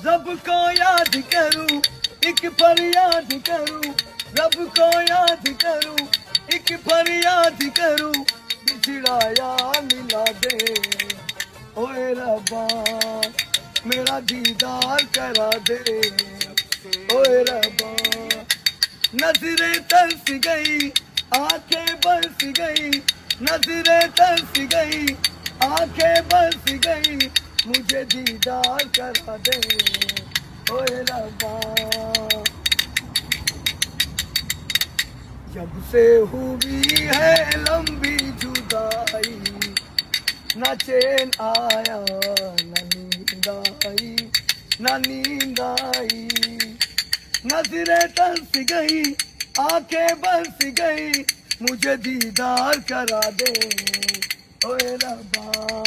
रब को याद करूं, एक फरियाद करूं, रब को याद करूं, एक फरियाद करूं, बिछड़ा यार मिला दे। ओए रब्बा मेरा दीदार करा दे। ओए रब्बा नजरें तरस गई, आंखें बरस गई, नजरें तरस गई, आंखें बरस गई, मुझे दीदार करा दे। ओए रब्बा जब से हुई है लंबी जुदाई, न चैन आया न नींद आई, न नींद आई, नजरें तरस गई, आंखें बरस गई, मुझे दीदार करा दे। ओए रब्बा